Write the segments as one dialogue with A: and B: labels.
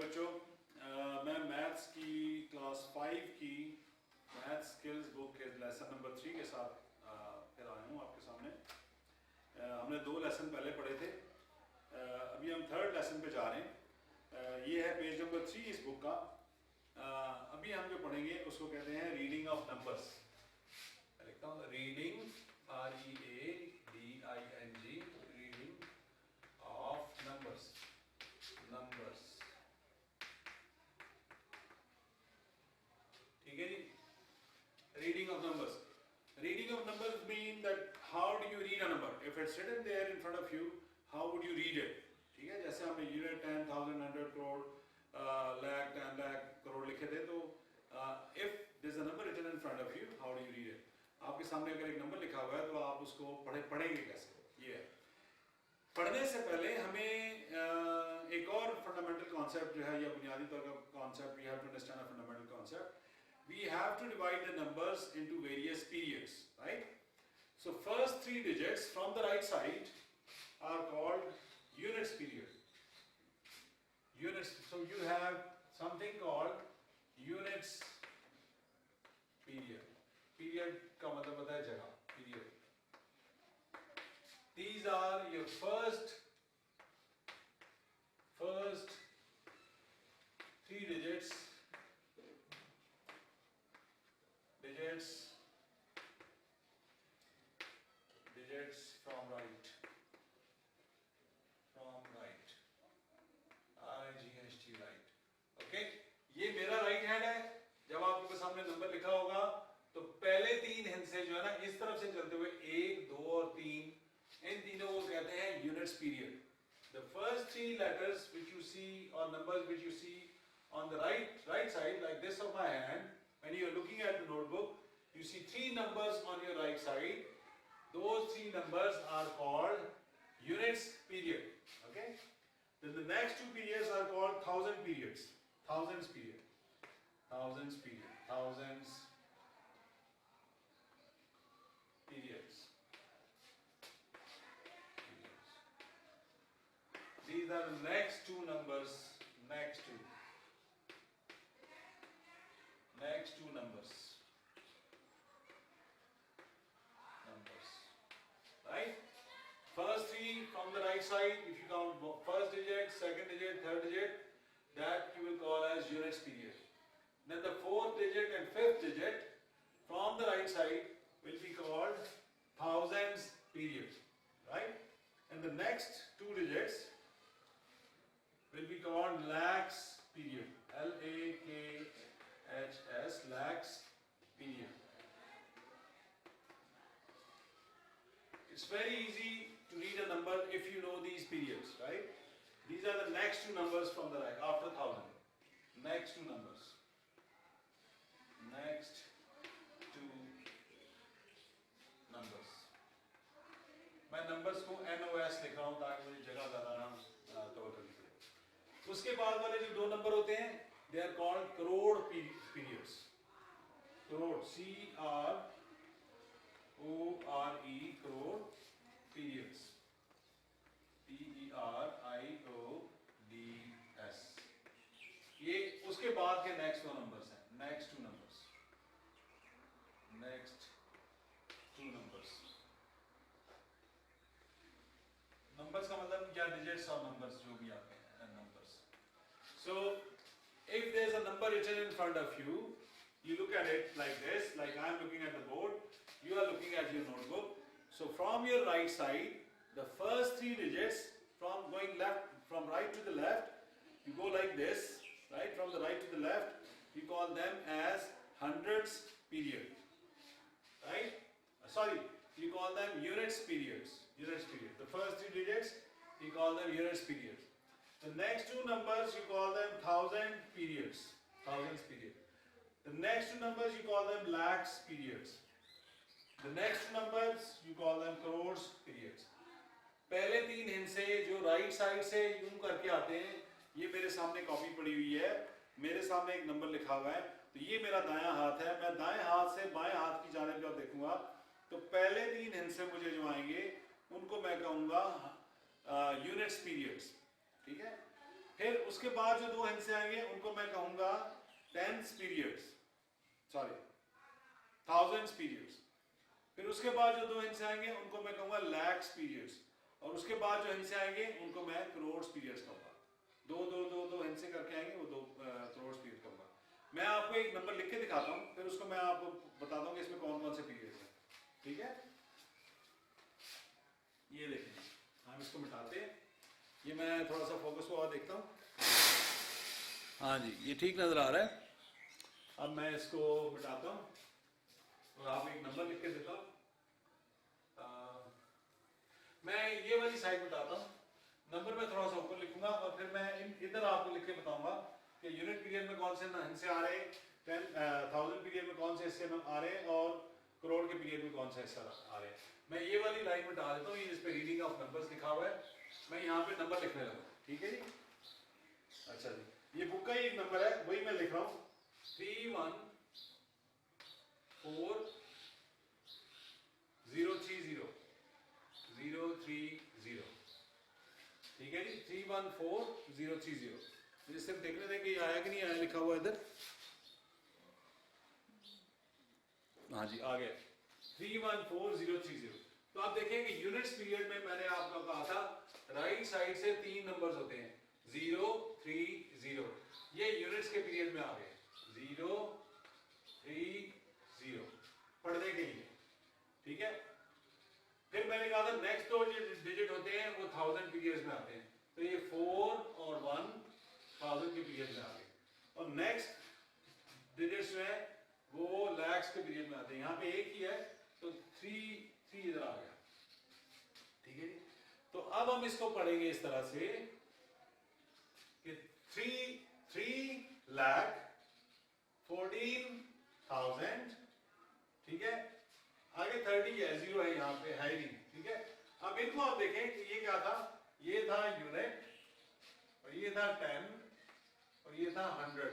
A: बच्चों, मैं मैथ्स की क्लास 5 की मैथ स्किल्स बुक के लेसन नंबर 3 के साथ फिर आया हूँ आपके सामने। हमने 2 लेसन पहले पढ़े थे, अभी हम 3rd लेसन पे जा रहे हैं। ये है पेज नंबर 3 इस बुक का। अभी हम जो पढ़ेंगे उसको कहते हैं रीडिंग ऑफ नंबर्स। लिखता हूँ reading, READING, reading of numbers. ठीक है जी। Reading of numbers. Reading of numbers mean that how do you read a number? If it's written there in front of you, how would you read it? ठीक है, जैसे हमने unit 10,000, 100 crore, lakh, 10 lakh crore लिखे थे, तो if there's a number written in front of you, how do you read it? आपके सामने अगर एक नंबर लिखा हुआ है तो आप उसको पढ़ेंगे कैसे? ये है। पढ़ने से पहले हमें एक और फंडामेंटल कॉन्सेप्ट जो है या बुनियादी तौर का concept, we have to understand a fundamental concept. We have to divide the numbers into various periods, right? So first 3 digits from the right side are called units period. Units. So you have something called units period. Period का मतलब होता है जगह, period. These are your first 3 digits from right, IGHT right. Okay, ये मेरा right hand है। जब आपके सामने नंबर लिखा होगा तो पहले 3 हिस्से जो है ना इस तरफ से चलते हुए 1, 2 और 3, इन तीनों को कहते हैं units period. The first 3 letters which you see or numbers which you see on the right side like this of my hand, when you are looking at the notebook, you see 3 numbers on your right side. Those 3 numbers are called units period. Okay. Then the next 2 periods are called thousand periods. Thousands period. Thousands periods. These are the next 2 numbers. Next two numbers. Right? First 3 from the right side, if you count first digit, second digit, third digit, that you will call as units period. Then the 4th digit and 5th digit from the right side will be called thousands period. Right? And the next 2 digits will be called lakhs period. LAKHS, lakhs period. It's very easy to read a number if you know these periods, right? These are the next 2 numbers from the right, after 1000. Next 2 numbers. मैं numbers को NOS लिख रहा हूँ ताकि मुझे जगह ज़्यादा ना तोड़ करनी। उसके बाद वाले जो 2 नंबर होते हैं, they are called crore periods. Crore, CRORE, crore periods. PERIODS. ये उसके बाद के नेक्स्ट 2 नंबर्स हैं। Next 2 numbers. नंबर्स का मतलब क्या, डिजिट्स और नंबर्स जो भी आते हैं numbers. So if there is a number written in front of you, you look at it like this, like I am looking at the board, you are looking at your notebook. So from your right side, the first 3 digits from right to the left, you go like this, right? From the right to the left, you call them as hundreds period, right? You call them units periods. The first 3 digits, you call them units period. The next 2 numbers, you call them thousands period. The next 2 numbers, you call them lakhs periods. The next 2 numbers, you call them crores periods. पहले 3 हिस्से जो right side से यूं करके आते हैं, ये मेरे सामने कॉपी पड़ी हुई है, मेरे सामने एक नंबर लिखा हुआ है, तो ये मेरा दायां हाथ है। मैं दाएं हाथ से बाएं हाथ की जानिब जब देखूंगा तो पहले 3 हिस्से मुझे जो आएंगे उनको मैं कहूंगा यूनिट्स पीरियड्स। ठीक है। फिर उसके बाद जो 2 हिस्से आएंगे उनको मैं कहूंगा tens periods, sorry thousands periods. फिर उसके बाद जो 2 हिस्से आएंगे उनको मैं कहूंगा लैक्स पीरियड्स, और उसके बाद जो हिस्से आएंगे उनको मैं करोड़ पीरियड्स कहूंगा। दो हिस्से करके आएंगे वो 2 करोड़ पीरियड कहूंगा। मैं आपको एक नंबर लिख के दिखाता हूँ, फिर उसको मैं आपको बताता हूँ कि इसमें कौन कौन से पीरियड्स हैं, ठीक है। ये देखें, हम इसको मिटाते हैं, ये मैं थोड़ा सा फोकस को और देखता हूँ। हाँ जी, ये ठीक नजर आ रहा है। अब मैं इसको मिटाता हूँ और आपको एक नंबर लिख के देता हूँ। मैं ये वाली साइड मिटाता हूँ, नंबर मैं थोड़ा सा ऊपर लिखूंगा और फिर मैं इधर आपको लिख के बताऊंगा कि यूनिट पीरियड में कौन से हिस्से आ रहे हैं, 10,000 पीरियड में कौन से हिस्से आ रहे हैं, और करोड़ के पीरियड में कौन सा हिस्सा आ रहे हैं। मैं ये वाली लाइन मिटा देता हूँ, ये जिस पे रीडिंग ऑफ नंबर्स लिखा हुआ है, मैं यहाँ पे नंबर लिखने लगा, ठीक है जी। अच्छा जी, ये बुक का ही एक नंबर है, वही मैं लिख रहा हूँ, 314030, ठीक है जी, 314030। मुझे सिर्फ देखने दें कि ये आया कि नहीं आया, लिखा हुआ इधर। हाँ जी, आ गया 314030। तो आप देखें कि यूनिट्स पीरियड में मैंने आपको कहा था राइट साइड से 3 नंबर्स होते हैं, 0, 3, 0। ये यूनिट्स के पीरियड में आ गए, 0, 3, 0 पढ़ने के लिए, ठीक है। फिर मैंने कहा था नेक्स्ट 2 डिजिट होते हैं वो 1000 पीरियड्स में आते हैं, तो ये 4 और 1 1000 के पीरियड में आ गए, और नेक्स्ट डिजिट्स जो है वो लैक्स के पीरियड में आते हैं। यहाँ पे एक ही है तो 3 इधर आ गया, ठीक है जी। तो अब हम इसको पढ़ेंगे इस तरह से कि 3,14,000, ठीक है। आगे 30 है, 0 है, यहाँ पे है ही नहीं, ठीक है। अब इनको आप देखें कि ये क्या था, ये था यूनिट, और ये था 10, और ये था 100।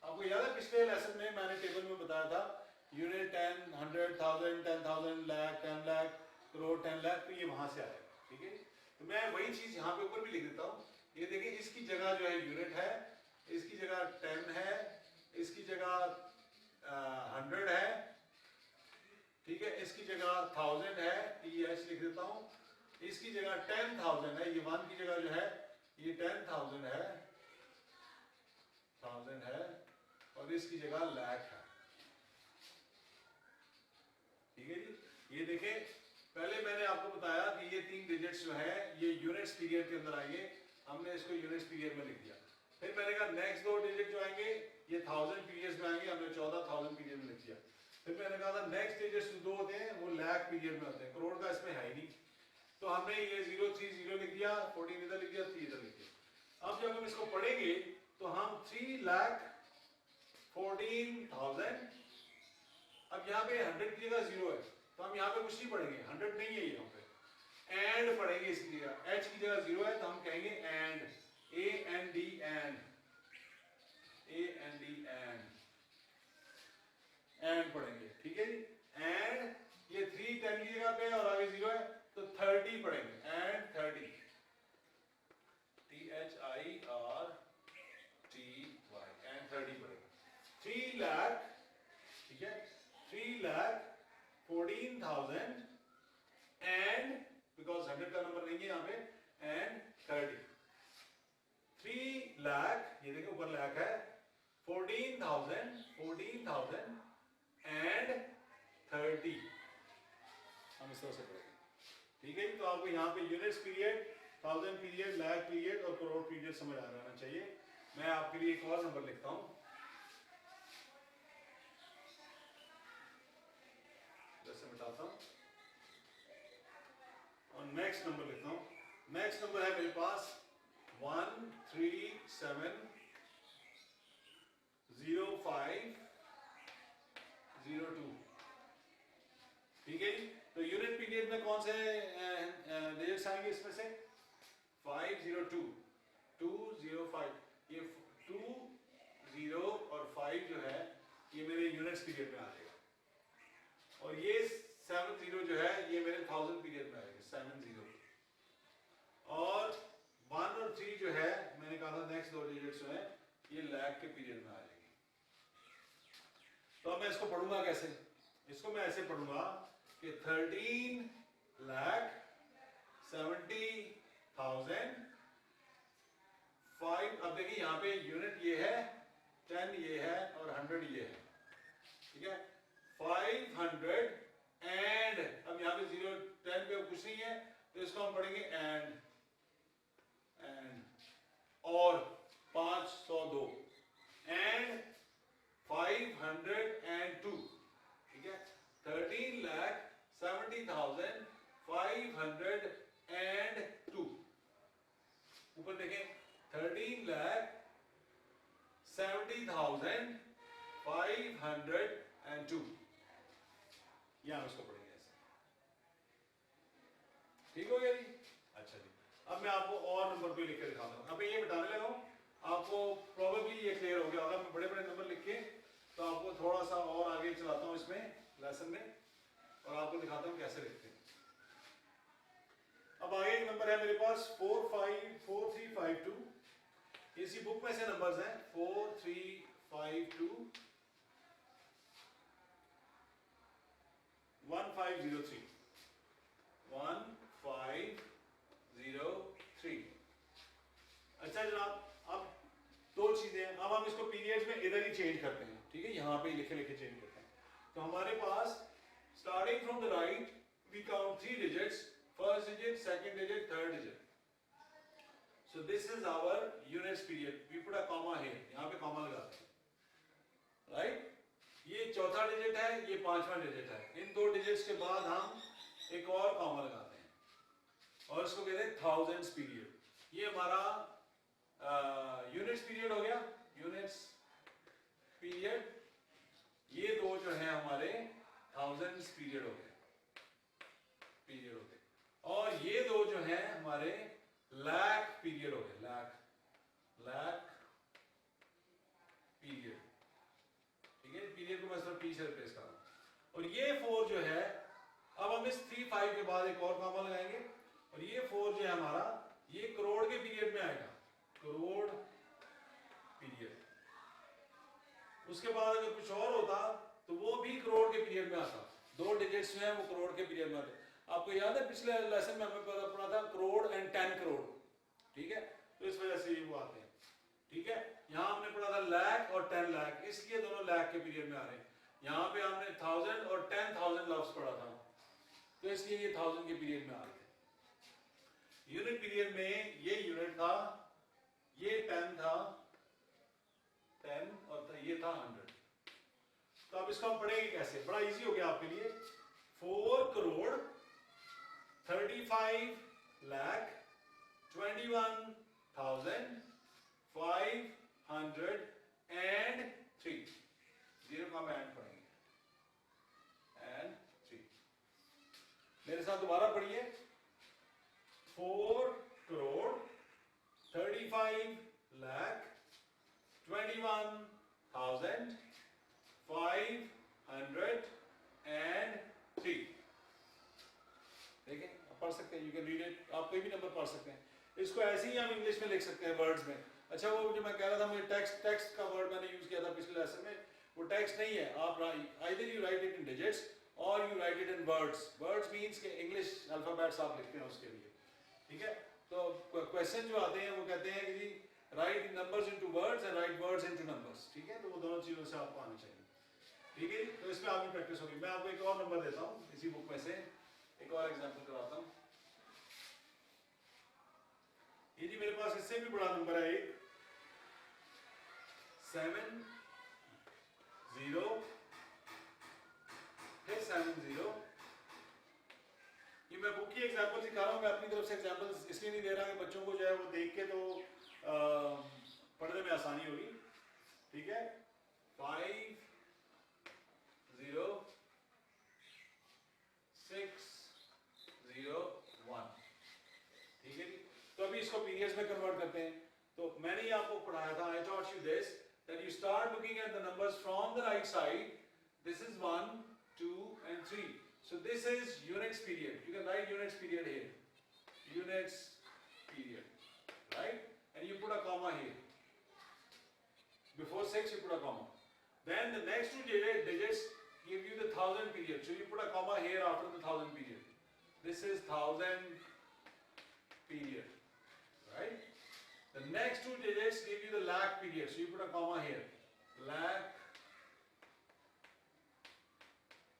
A: आपको याद है पिछले लेसन में मैंने टेबल में बताया था यूनिट 10, 100, 1000, 10,000, लाख, 10 लाख, करोड़, 10 लाख, तो ये वहां से आया, ठीक है। तो मैं वही चीज यहाँ पे ऊपर भी लिख देता हूँ। ये देखिए, इसकी जगह जो है यूनिट है, इसकी जगह 10 है, इसकी जगह 100 है, ठीक है, इसकी जगह 1000 है, TH लिख देता हूँ, इसकी जगह 10,000 है, ये 1 की जगह जो है ये 10,000 है, 1000 है, और इसकी जगह लाख है, ठीक है जी। ये देखें, पहले मैंने आपको बताया कि ये 3 डिजिट्स जो है ये यूनिट्स पीरियड के अंदर आएंगे, हमने इसको यूनिट्स पीरियड में लिख दिया। फिर मैंने कहा नेक्स्ट 2 डिजिट जो आएंगे ये 1000 पीरियड्स में आएंगे, हमने 14,000 पीरियड में लिख दिया। फिर मैंने कहा था नेक्स्ट डिजिट्स 2 होते हैं वो लाख पीरियड में होते हैं, करोड़ का इसमें है ही नहीं, तो हमने ये 030 लिख दिया, 14 इधर लिख दिया, 3 इधर लिख दिया। अब जब हम इसको पढ़ेंगे तो हम 3,14,000, अब यहाँ पे 100 की जगह 0 है, तो हम यहाँ पे कुछ नहीं पढ़ेंगे, 100 नहीं है यहाँ पे, एंड पढ़ेंगे इसकी जगह, H की जगह 0 है तो हम कहेंगे एंड, AND, एंड पढ़ेंगे, ठीक है जी। एंड ये 3 10 की जगह पे और आगे 0 है तो 30 पढ़ेंगे, एंड 30, THIRTY, एंड 30 पढ़ेंगे। 3 लाख, ठीक है, 3,14,000 एंड, बिकॉज 100 का नंबर नहीं है यहाँ पे, एंड 30, 3 लाख, ये देखो ऊपर लाख है, 14,000 एंड 30, हम इस तरह से पढ़ेंगे, ठीक है। तो आपको यहाँ पे units period, 1000 period, lakh period और करोड़ पीरियड समझ आ जाना चाहिए। मैं आपके लिए एक और नंबर लिखता हूँ, जैसे मिटाता हूँ और नेक्स्ट नंबर लिखता हूँ। नेक्स्ट नंबर है मेरे पास 1370502, ठीक है जी। तो यूनिट पीरियड में कौन से डिजिट्स आएंगे इसमें से, 502, 205, ये 2, 0 और 5 जो है ये मेरे यूनिट्स पीरियड में आ जाएगा, और ये 70 जो है ये मेरे 1000 पीरियड में आएगा, 70, और 1 और 3 जो है मैंने लाख के पीरियड में आ जाएगी। तो अब मैं इसको पढ़ूंगा कैसे? इसको मैं ऐसे पढ़ूंगा कि 13,70,000 5। अब देखिए यहाँ पे यूनिट ये है, 10 ये है और 100 ये है, ठीक है। 500 एंड, अब यहाँ पे 0 10 पे कुछ नहीं है तो इसको हम पढ़ेंगे एंड और 502 एंड 502, ठीक है। 13,70,502 ऊपर देखें 13,70,502 यहां इसको पढ़ेंगे ऐसे, ठीक हो गया जी। अच्छा जी, अब मैं आपको और नंबर पे लिख के दिखाता हूं। अब ये बताने लगा हूं आपको, प्रोबेबली ये क्लियर हो गया होगा। मैं बड़े बड़े नंबर लिख के तो आपको थोड़ा सा और आगे चलाता हूं इसमें लेसन में और आपको दिखाता हूं कैसे लिखते हैं। अब आगे एक नंबर है मेरे पास 4352। इसी बुक में से नंबर्स हैं 4352 1503 1503। अच्छा जनाब, अब दो चीजें हैं। अब हम इसको पीरियड्स में इधर ही चेंज करते हैं, ठीक है, यहां पे लिखे लिखे चेंज करते हैं। तो हमारे पास starting from the right we count 3 digits, first digit, second digit, third digit. So this is our units period. We put a comma here. यहाँ पे comma लगाते हैं, right? ये चौथा डिजिट है, ये पांचवा डिजिट है। इन दो डिजिट्स के बाद हम एक और comma लगाते हैं और इसको कहते हैं थाउजेंड्स पीरियड। ये हमारा यूनिट्स पीरियड हो गया, यूनिट्स पीरियड। ये दो जो है हमारे थाउजेंड्स पीरियड हो गए, और ये दो जो है हमारे लाख पीरियड हो गए, लाख पीरियड, ठीक है। पीरियड को मैं सिर्फ पी से रिप्लेस कर रहा हूं। और ये 4 जो है, अब हम इस 3 5 के बाद एक और कॉमा लगाएंगे और ये 4 जो है हमारा, ये करोड़ के पीरियड में आएगा, करोड़ पीरियड। उसके बाद अगर कुछ और होता तो वो भी करोड़ के पीरियड में आता। दो डिजिट्स जो है वो करोड़ के पीरियड में आते। आपको याद है पिछले लेसन में हमें पढ़ा था करोड़ एंड 10 करोड़, ठीक है। तो इस वजह से ये वो आते हैं, ठीक है। यहां हमने पढ़ा था लाख और 10 लाख, इसलिए दोनों लाख के पीरियड में आ रहे हैं। यहां पे हमने 1000 और 10,000 लफ्ज पढ़ा था, तो इसलिए ये 1000 के पीरियड में आ रहे थे। यूनिट पीरियड में ये यूनिट था, ये 10 था, 10 और ये था 100। तो अब इसको हम पढ़ेंगे कैसे? बड़ा इजी हो गया आपके लिए। 4 करोड़ 35,21,503, जीरो का हम एंड पढ़ेंगे, एंड 3। मेरे साथ दोबारा पढ़िए। 4 करोड़ 35,21,503। देखें, आप पढ़ सकते हैं, यू कैन रीड इट। आप कोई भी नंबर पढ़ सकते हैं। इसको ऐसे ही हम इंग्लिश में लिख सकते हैं वर्ड्स में। अच्छा, वो जो मैं कह रहा था, मुझे टेक्स्ट का वर्ड मैंने यूज किया था पिछले लेसन में, वो टेक्स्ट नहीं है। आप either you write it in digits और you write it in words. Words means के इंग्लिश अल्फाबेट्स आप लिखते हैं उसके लिए, ठीक है। तो क्वेश्चन जो आते हैं वो कहते हैं कि जी write numbers into words and write words into numbers, ठीक है। तो वो दोनों चीजों से आपको आनी चाहिए, ठीक है। तो इसमें आपकी प्रैक्टिस होगी। मैं आपको एक और नंबर देता हूँ इसी बुक में से, एक और एग्जांपल कराता हूँ। ये जी मेरे पास इससे भी बड़ा नंबर है एक, 7 0 फिर 7 0। ये मैं बुक की एग्जांपल सिखा रहा हूँ, मैं अपनी तरफ से एग्जांपल्स इसलिए नहीं दे रहा कि बच्चों को जो है वो देख के तो पढ़ने में आसानी होगी, ठीक है। 5 0 6 0 1, ठीक है जी। तो अभी इसको पीरियड्स में कन्वर्ट करते हैं। तो मैंने ही आपको पढ़ाया था, I taught you this, that you start looking at the numbers from the right side. This is 1 2 and 3. So this is units period. You can write units period here. Units period, right? And you put a comma here. Before before 6 you put a comma. Then the next two digits give you the 1000 period. So you put a comma here after the 1000 period. This is 1000 period, right? The next two digits give you the lakh period. So you put a comma here. Lakh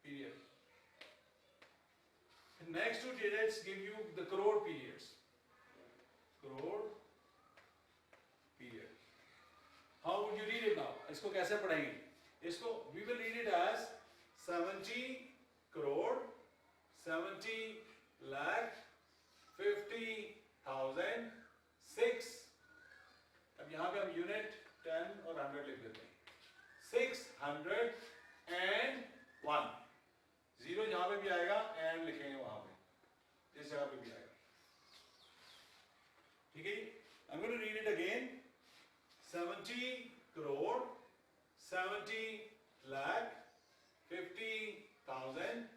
A: period. The next two digits give you the crore periods. Crore period. How would you read it now? इसको कैसे पढ़ेंगे? इसको we will read it as 70 crore, 70 lakh, 50,000, 6. अब यहाँ पे हम unit 10 और 100 लिख देते हैं. 601. जीरो जहाँ पे भी आएगा एंड लिखेंगे वहाँ पे, इस जगह पे भी आएगा. ठीक है. I'm going to read it again. 70 crore, 70 lakh, 50,000,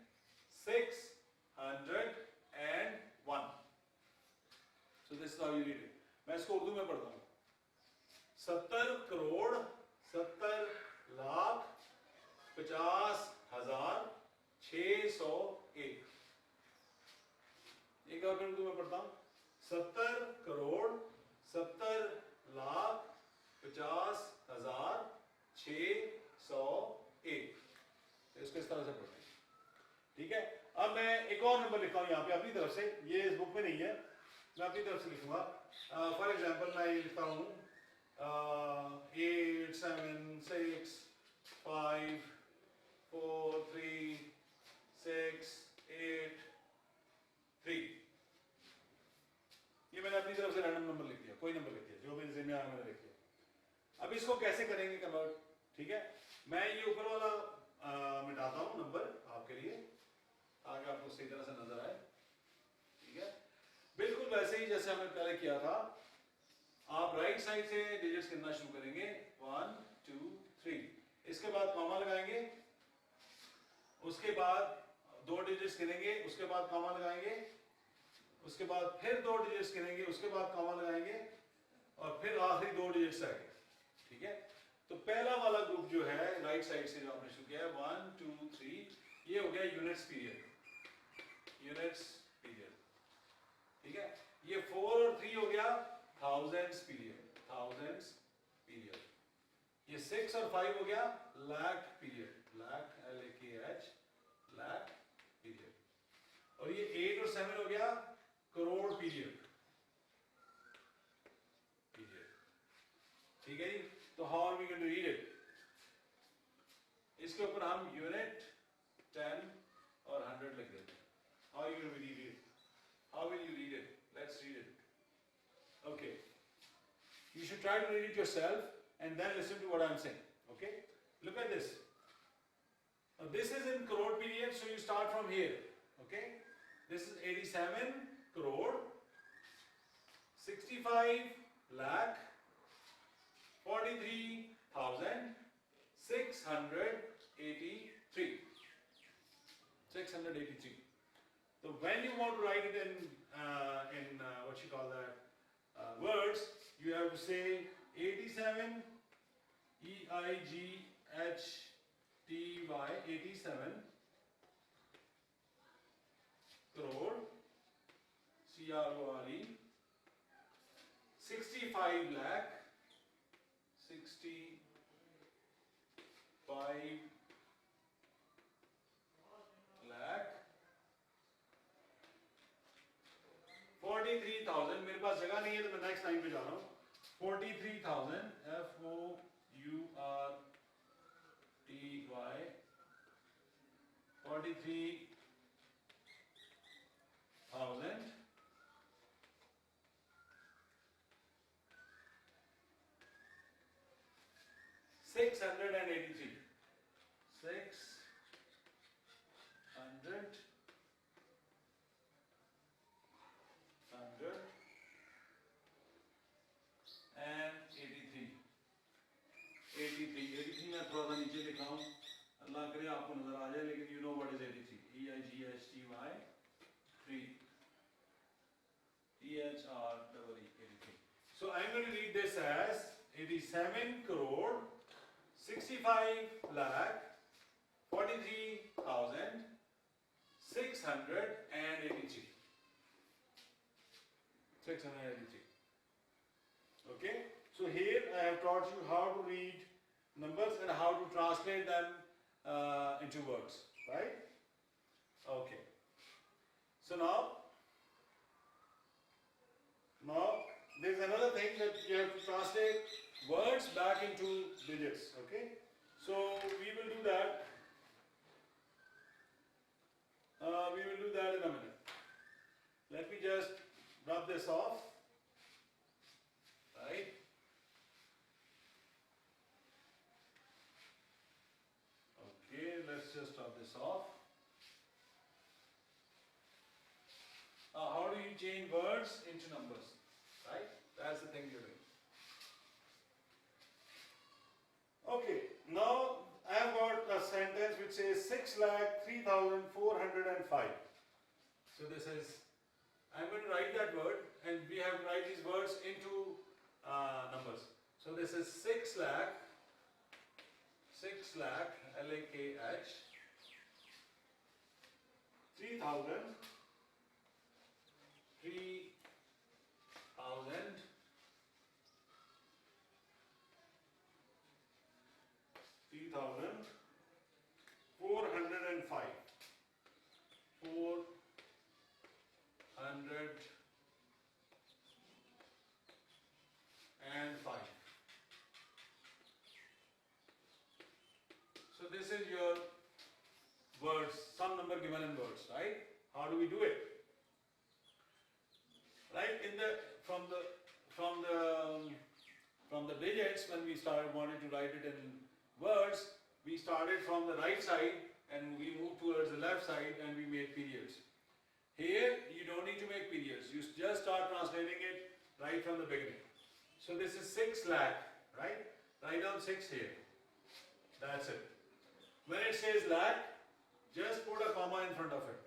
A: 601. So this is how you read it. मैं इसको उर्दू में पढ़ता हूँ. 70 करोड़, 70 लाख, 50,000, 601. एक बार उर्दू में पढ़ता हूँ. 70 करोड़, 70 लाख, 50,000, 601. इसको इस तरह से पढ़ते हैं. ठीक है. अब मैं एक और नंबर लिखता हूँ यहाँ पे अपनी तरफ से. ये इस बुक में नहीं है, मैं अपनी तरफ से लिखूंगा. फॉर एग्जाम्पल मैं ये लिखता हूँ 8 7 6 5 4 3 6 8 3. ये मैंने अपनी तरफ से रैंडम नंबर लिख दिया, कोई नंबर लिख दिया, जो मेरे ज़हन में आया मैंने लिख दिया. अब इसको कैसे करेंगे कन्वर्ट? ठीक है. मैं ये ऊपर वाला मिटाता हूँ नंबर आपके लिए ताकि आपको सही तरह से नजर आए. ठीक है. बिल्कुल वैसे ही जैसे हमने पहले किया था. आप राइट साइड से डिजिट्स गिनना शुरू करेंगे. 1 2 3. इसके बाद कॉमा लगाएंगे, उसके बाद दो डिजिट्स गिनेंगे, उसके बाद कॉमा लगाएंगे, उसके बाद फिर दो डिजिट्स गिनेंगे, उसके बाद कॉमा लगाएंगे और फिर आखिरी दो डिजिट्स आएंगे. ठीक है. तो पहला वाला ग्रुप जो है राइट साइड से जो आपने शुरू किया है 1 2 3, ये हो गया यूनिट्स पीरियड. Units period. ठीक है. ये 4 और 3 हो गया थाउजेंड्स पीरियड. Thousands period. ये 6 और 5 हो गया lakh period. Lakh LAKH lakh period. और ये 8 और 7 हो गया करोड़ पीरियड. ठीक है जी. तो how are we going to read it? इसके ऊपर हम यूनिट 10 और 100 लिख देते हैं. How you will read it? How will you read it? Let's read it. Okay. You should try to read it yourself and then listen to what I am saying. Okay? Look at this. Now this is in crore period, so you start from here. Okay? This is 87 crore, 65 lakh, 43,683. 683. So when you want to write it in what you call that words, you have to say 87 EIGHTY 87 crore CRORE 65 lakh 65 lakh 43,000. मेरे पास जगह नहीं है तो मैं next line पे जा रहा हूँ. 43,000 FOURTY 43,000 683. 83 मैं थोड़ा सा नीचे लिखा हूँ, अल्लाह करे आपको नजर आ जाए, लेकिन you know what is 83. EIGHTY 3 THREE 83. So I'm going to read this as 87 crore 65 lakh 43,683. 683. Okay. So here I have taught you how to read numbers and how to translate them into words, right? Okay. So now there's another thing that you have to translate words back into digits. Okay. So we will do that. We will do that in a minute. Let me just rub this off. Right. Okay, let's just rub this off. How do you change words into numbers? Right? That's the thing you're doing. Okay, now I have got a sentence which says 6,03,405. So this is, I'm going to write that word and we have to write these words into numbers. So this is 6 lakh, L-A-K-H, 3,000, 405. 405. So this is your words, some number given in words, right? How do we do it? Right, from the digits, when we wanted to write it in words, we started from the right side and we moved towards the left side and we made periods. Here you don't need to make periods, you just start translating it right from the beginning. So this is 6 lakh, right? Write down 6 here. That's it. When it says lakh, just put a comma in front of it.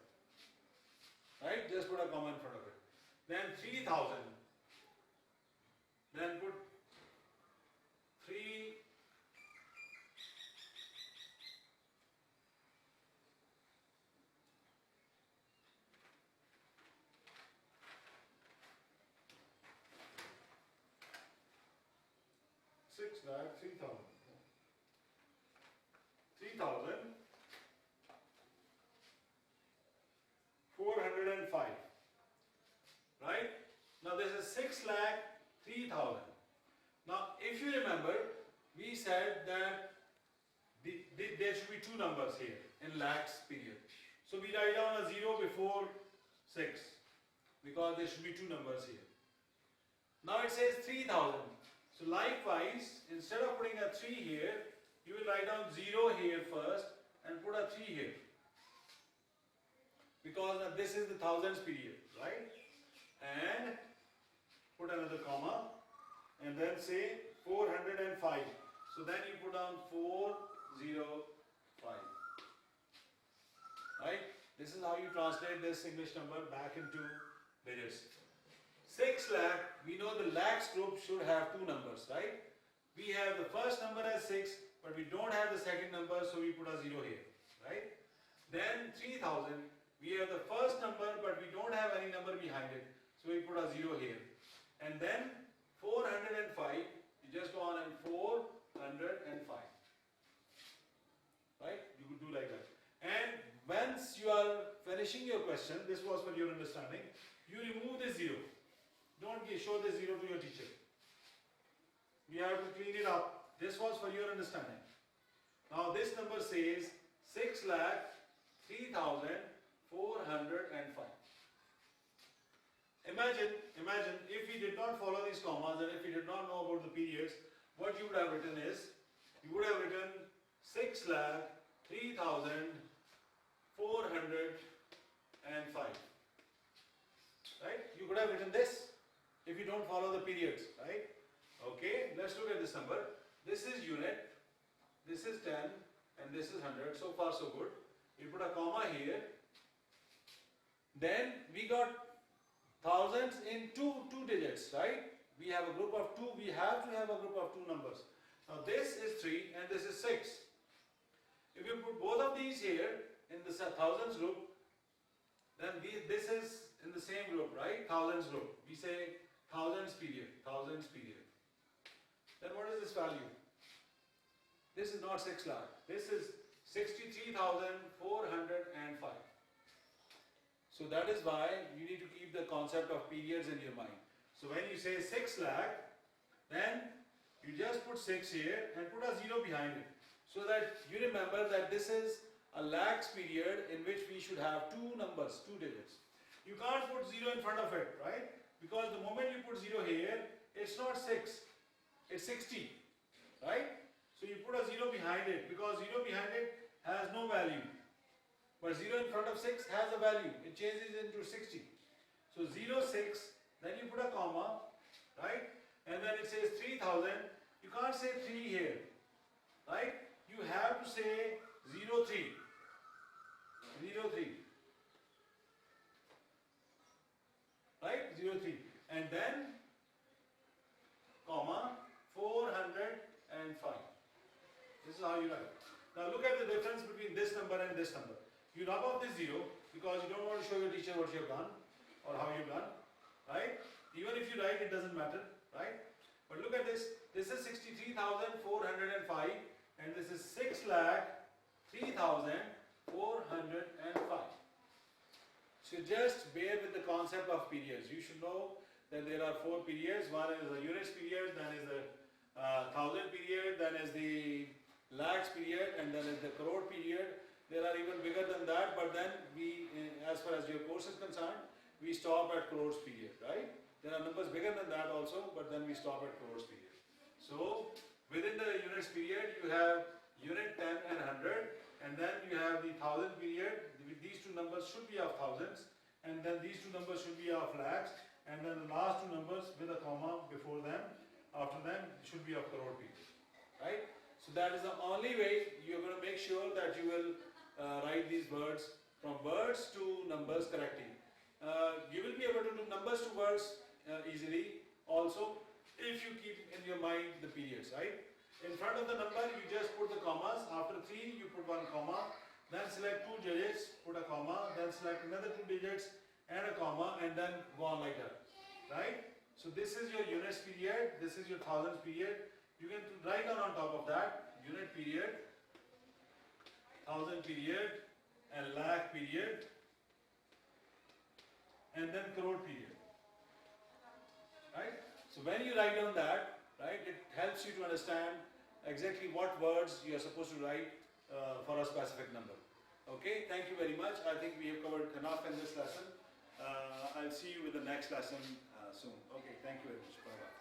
A: Right? Just put a comma in front of it. Then 3,000. Then put 3. Six lakh 3,000. 3,405. Right? Now this is 6 lakh 3,000. Now if you remember, we said that there should be two numbers here in lakhs period. So we write down a 0 before 6 because there should be two numbers here. Now it says 3,000. So likewise, instead of putting a 3 here, you will write down 0 here first and put a 3 here. Because this is the thousands period, right? And put another comma and then say 405. So then you put down 405. Right? This is how you translate this English number back into digits. 6 lakh, we know the lakhs group should have two numbers, right? We have the first number as 6, but we don't have the second number, so we put a 0 here, right? Then 3,000, we have the first number, but we don't have any number behind it, so we put a 0 here. And then 405, you just go on and 405. Right? You could do like that. And once you are finishing your question, this was for your understanding, you remove this 0. Don't show this 0 to your teacher. We have to clean it up. This was for your understanding. Now this number says 6,03,405. Imagine if we did not follow these commas and if we did not know about the periods, what you would have written is, you would have written 6,03,405. Right? You could have written this if you don't follow the periods, right? Okay, let's look at this number. This is unit, this is 10, and this is 100. So far so good. We put a comma here. Then we got thousands in two digits, right? We have a group of 2. We have to have a group of 2 numbers. Now this is 3 and this is 6. If you put both of these here in the thousands group, then this is in the same group, right? Thousands group. We say thousands period, thousands period. Then what is this value? This is not 6 lakh. This is 63,405. So that is why you need to keep the concept of periods in your mind. So when you say 6 lakh, then you just put 6 here and put a 0 behind it. So that you remember that this is a lakhs period in which we should have two numbers, two digits. You can't put 0 in front of it, right? Because the moment you put 0 here, it's not 6, it's 60, right? So you put a 0 behind it because 0 behind it has no value. But 0 in front of 6 has a value. It changes into 60. So 0, 6, then you put a comma, right? And then it says 3,000. You can't say 3 here, right? You have to say 0, 3. 0, 3. Right? 0, 3. And then, comma, 405. This is how you write. Now look at the difference between this number and this number. You knock off this 0 because you don't want to show your teacher what you have done or how you've done, right? Even if you write, it doesn't matter, right? But look at this. This is 63,405 and this is 6,03,405. So just bear with the concept of periods. You should know that there are 4 periods. One is the units period, then is the thousand period, then is the lakhs period, and then is the crore period. There are even bigger than that, but then we, as far as your course is concerned, we stop at crores period, right? There are numbers bigger than that also, but then we stop at crores period. So within the units period, you have unit, 10 and 100, and then you have the thousand period. These two numbers should be of thousands, and then these two numbers should be of lakhs, and then the last two numbers with a comma before them, after them, should be of crore period, right? So that is the only way you're going to make sure that you will write these words from words to numbers correctly. You will be able to do numbers to words easily also if you keep in your mind the periods, right? In front of the number, you just put the commas. After 3, you put one comma. Then select 2 digits, put a comma. Then select another 2 digits and a comma, and then go on like that, right? So this is your units period. This is your thousands period. You can write down on top of that unit period, thousand period, and lakh period, and then crore period, right? So when you write down that, right, it helps you to understand exactly what words you are supposed to write for a specific number. Okay, thank you very much. I think we have covered enough in this lesson. I'll see you with the next lesson soon. Okay, thank you very much. Bye-bye.